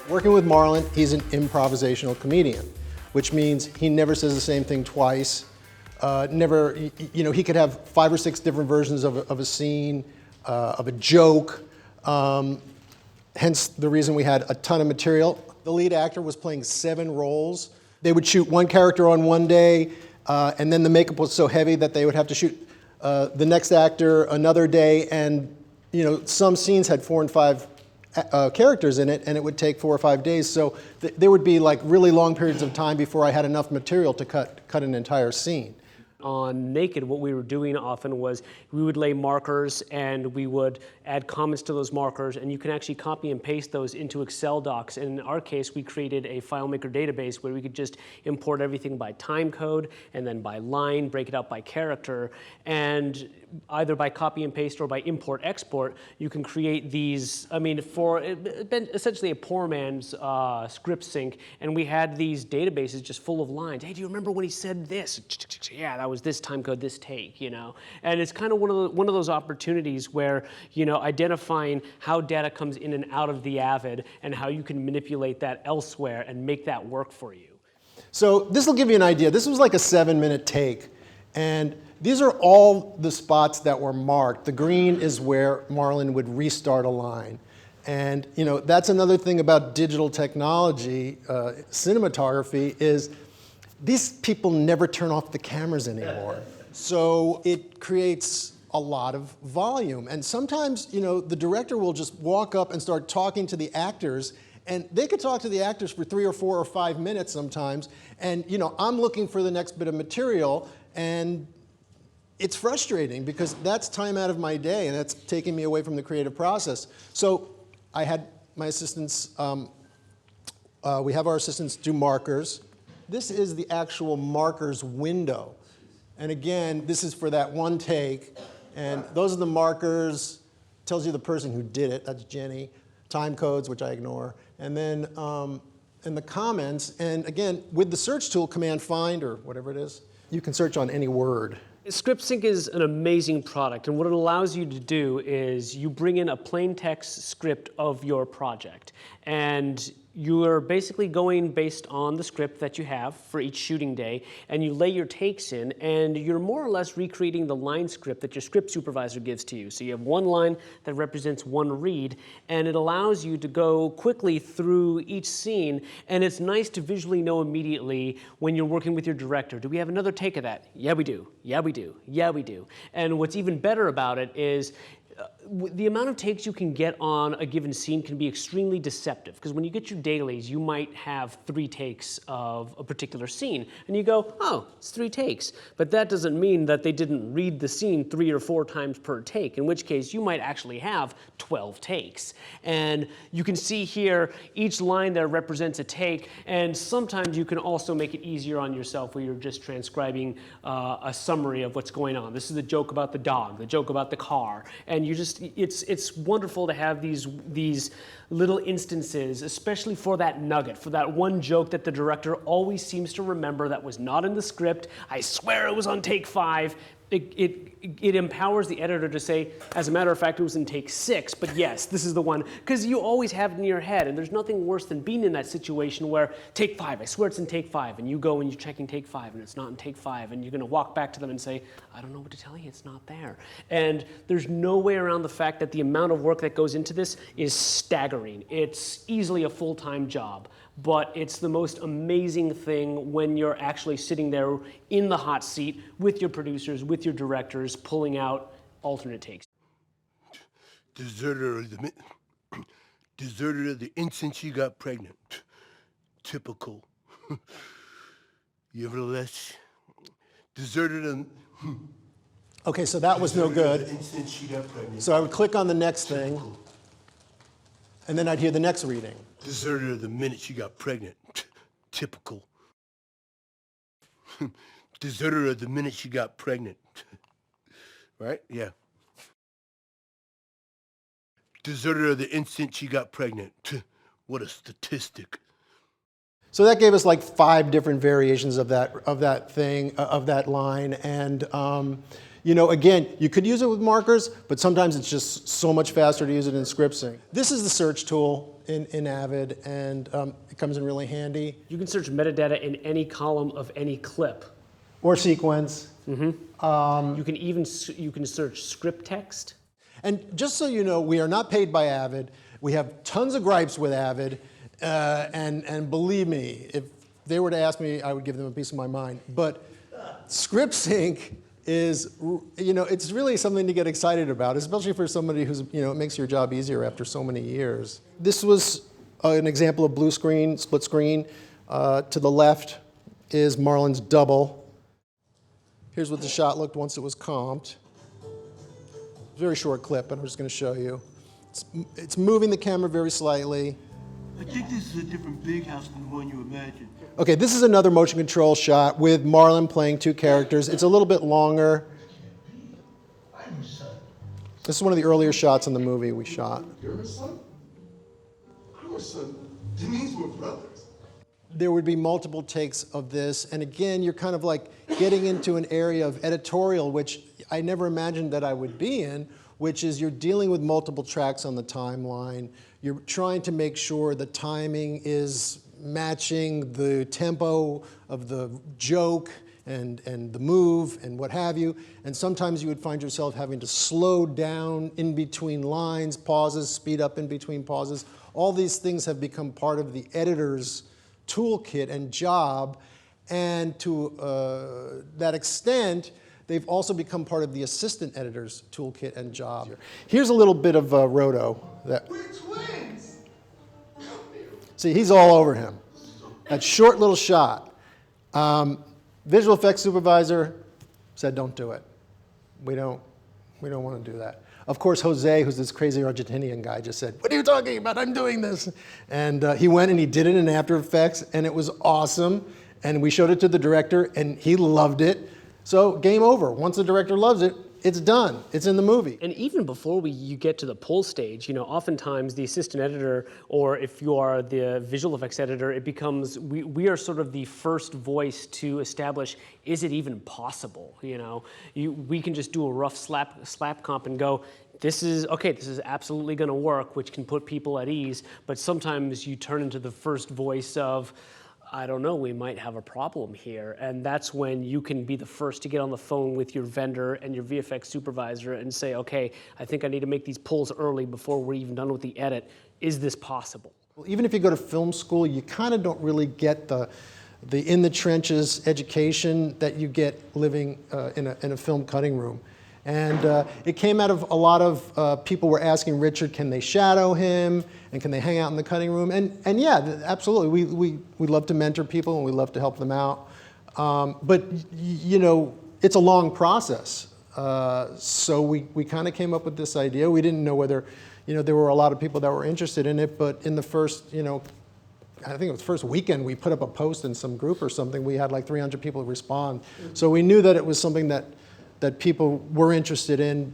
Working with Marlon, he's an improvisational comedian, which means he never says the same thing twice. He could have 5 or 6 different versions of a scene, of a joke. Hence the reason we had a ton of material. The lead actor was playing 7 roles. They would shoot one character on one day, and then the makeup was so heavy that they would have to shoot the next actor another day, and some scenes had 4 and 5 characters in it, and it would take 4 or 5 days. So there would be like really long periods of time before I had enough material to cut an entire scene. On Naked, what we were doing often was we would lay markers and we would add comments to those markers, and you can actually copy and paste those into Excel docs. And in our case, we created a FileMaker database where we could just import everything by time code and then by line, break it out by character, and either by copy and paste or by import export, you can create these, for essentially a poor man's script sync, and we had these databases just full of lines. Hey, do you remember when he said this? Yeah, that was this time code, this take, And it's kind of one of those opportunities where, identifying how data comes in and out of the Avid and how you can manipulate that elsewhere and make that work for you. So this will give you an idea. This was like a 7-minute take, and these are all the spots that were marked. The green is where Marlon would restart a line. And that's another thing about digital technology, cinematography, is these people never turn off the cameras anymore. So it creates a lot of volume. And sometimes, the director will just walk up and start talking to the actors, and they could talk to the actors for 3 or 4 or 5 minutes sometimes. And I'm looking for the next bit of material, and it's frustrating because that's time out of my day, and that's taking me away from the creative process. So I had my assistants, we have our assistants do markers. This is the actual markers window. And again, this is for that one take. And those are the markers, tells you the person who did it, that's Jenny. Time codes, which I ignore. And then in the comments, and again, with the search tool, Command Find or whatever it is, you can search on any word. ScriptSync is an amazing product, and what it allows you to do is you bring in a plain text script of your project, and you are basically going based on the script that you have for each shooting day, and you lay your takes in, and you're more or less recreating the line script that your script supervisor gives to you. So you have one line that represents one read, and it allows you to go quickly through each scene, and it's nice to visually know immediately when you're working with your director. Do we have another take of that? Yeah, we do. Yeah, we do. Yeah, we do. And what's even better about it is the amount of takes you can get on a given scene can be extremely deceptive, because when you get your dailies, you might have 3 takes of a particular scene, and you go, oh, it's 3 takes. But that doesn't mean that they didn't read the scene 3 or 4 times per take, in which case you might actually have 12 takes. And you can see here, each line there represents a take, and sometimes you can also make it easier on yourself where you're just transcribing a summary of what's going on. This is the joke about the dog, the joke about the car, and you just, it's wonderful to have these little instances, especially for that nugget, for that one joke that the director always seems to remember that was not in the script. I swear it was on take 5. It empowers the editor to say, as a matter of fact, it was in take 6, but yes, this is the one, because you always have it in your head, and there's nothing worse than being in that situation where take 5, I swear it's in take 5, and you go and you're checking take 5, and it's not in take 5, and you're going to walk back to them and say, I don't know what to tell you, it's not there. And there's no way around the fact that the amount of work that goes into this is staggering. It's easily a full-time job. But it's the most amazing thing when you're actually sitting there in the hot seat with your producers, with your directors, pulling out alternate takes. Deserter of the instant she got pregnant. Typical. Nevertheless, deserted them. Okay, so that was no good. Instant she got pregnant. So I would click on the next thing, and then I'd hear the next reading. Deserted her the minute she got pregnant. Typical. Deserted her the minute she got pregnant. Right? Yeah. Deserted her the instant she got pregnant. What a statistic. So that gave us like 5 different variations of that line, and You know, again, you could use it with markers, but sometimes it's just so much faster to use it in ScriptSync. This is the search tool in Avid, and it comes in really handy. You can search metadata in any column of any clip. Or sequence. You can even search script text. And just so you know, we are not paid by Avid. We have tons of gripes with Avid, and believe me, if they were to ask me, I would give them a piece of my mind. But ScriptSync is, you know, it's really something to get excited about, especially for somebody who's, you know, it makes your job easier after so many years. This was an example of blue screen, split screen. To the left is Marlon's double. Here's what the shot looked once it was comped. Very short clip, but I'm just going to show you. It's moving the camera very slightly. I think this is a different big house than the one you imagined. Okay, this is another motion control shot with Marlon playing two characters. It's a little bit longer. This is one of the earlier shots in the movie we shot. You're her son? I'm her son. That means we're brothers. There would be multiple takes of this, and again, you're kind of like getting into an area of editorial, which I never imagined that I would be in, which is you're dealing with multiple tracks on the timeline. You're trying to make sure the timing is matching the tempo of the joke and the move and what have you. And sometimes you would find yourself having to slow down in between lines, pauses, speed up in between pauses. All these things have become part of the editor's toolkit and job. And to that extent, they've also become part of the assistant editor's toolkit and job. Here's a little bit of Roto. We're twins! See, he's all over him. That short little shot. Visual effects supervisor said, don't do it. We don't want to do that. Of course, Jose, who's this crazy Argentinian guy, just said, what are you talking about? I'm doing this. And he went and he did it in After Effects, and it was awesome. And we showed it to the director, and he loved it. So game over. Once the director loves it, it's done. It's in the movie. And even before you get to the pull stage, you know, oftentimes the assistant editor, or if you are the visual effects editor, it becomes, we are sort of the first voice to establish, is it even possible? You know, we can just do a rough slap comp and go, this is absolutely going to work, which can put people at ease. But sometimes you turn into the first voice of, I don't know, we might have a problem here. And that's when you can be the first to get on the phone with your vendor and your VFX supervisor and say, okay, I think I need to make these pulls early before we're even done with the edit. Is this possible? Well, even if you go to film school, you kind of don't really get the in the trenches education that you get living in a film cutting room. And it came out of a lot of people were asking Richard, can they shadow him? And can they hang out in the cutting room? And yeah, absolutely. We love to mentor people and we love to help them out. But you know, it's a long process. So we kind of came up with this idea. We didn't know whether, you know, there were a lot of people that were interested in it, but in the first, you know, I think it was the first weekend we put up a post in some group or something, we had like 300 people respond. So we knew that it was something that people were interested in.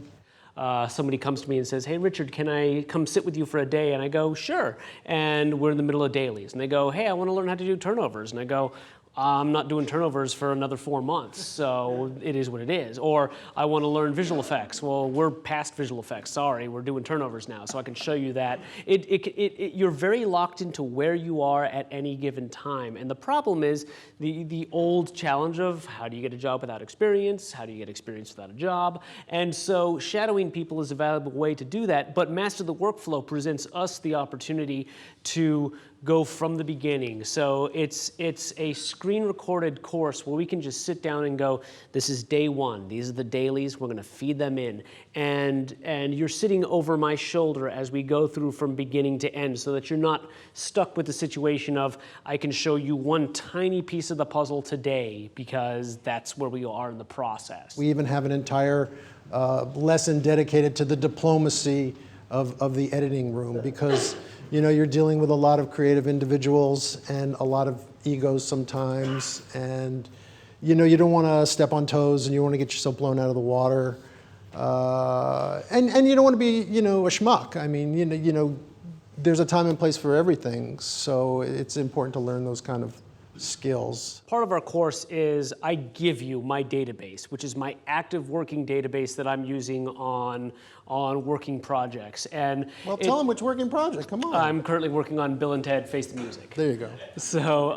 Somebody comes to me and says, hey, Richard, can I come sit with you for a day? And I go, sure. And we're in the middle of dailies. And they go, hey, I want to learn how to do turnovers. And I go, I'm not doing turnovers for another 4 months, so it is what it is. Or I want to learn visual effects. Well, we're past visual effects. Sorry, we're doing turnovers now, so I can show you that. You're very locked into where you are at any given time. And the problem is the old challenge of how do you get a job without experience? How do you get experience without a job? And so shadowing people is a valuable way to do that, but Master the Workflow presents us the opportunity to go from the beginning. So it's a screen recorded course where we can just sit down and go, this is day one, these are the dailies, we're gonna feed them in. And you're sitting over my shoulder as we go through from beginning to end so that you're not stuck with the situation of, I can show you one tiny piece of the puzzle today because that's where we are in the process. We even have an entire lesson dedicated to the diplomacy of the editing room because you know, you're dealing with a lot of creative individuals and a lot of egos sometimes, and you know, you don't want to step on toes and you want to get yourself blown out of the water, and you don't want to be, you know, a schmuck. I mean, you know, there's a time and place for everything, so it's important to learn those kind of skills. Part of our course is I give you my database, which is my active working database that I'm using on working projects. And Well, tell them which working project, come on. I'm currently working on Bill and Ted Face the Music. There you go. So,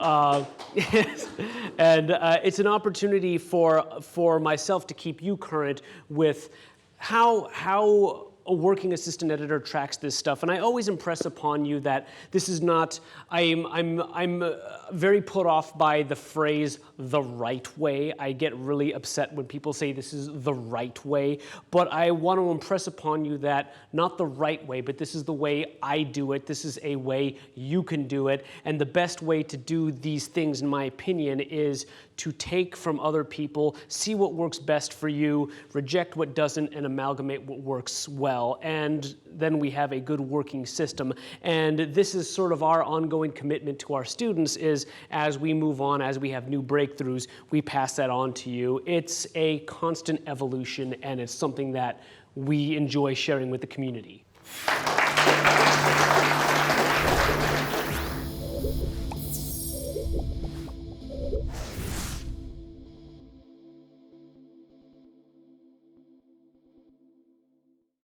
and it's an opportunity for myself to keep you current with how a working assistant editor tracks this stuff. And I always impress upon you that this is not, I'm very put off by the phrase, the right way. I get really upset when people say this is the right way, but I want to impress upon you that not the right way, but this is the way I do it. This is a way you can do it. And the best way to do these things, in my opinion, is to take from other people, see what works best for you, reject what doesn't, and amalgamate what works well. And then we have a good working system. And this is sort of our ongoing commitment to our students is as we move on, as we have new breakthroughs, we pass that on to you. It's a constant evolution, and it's something that we enjoy sharing with the community.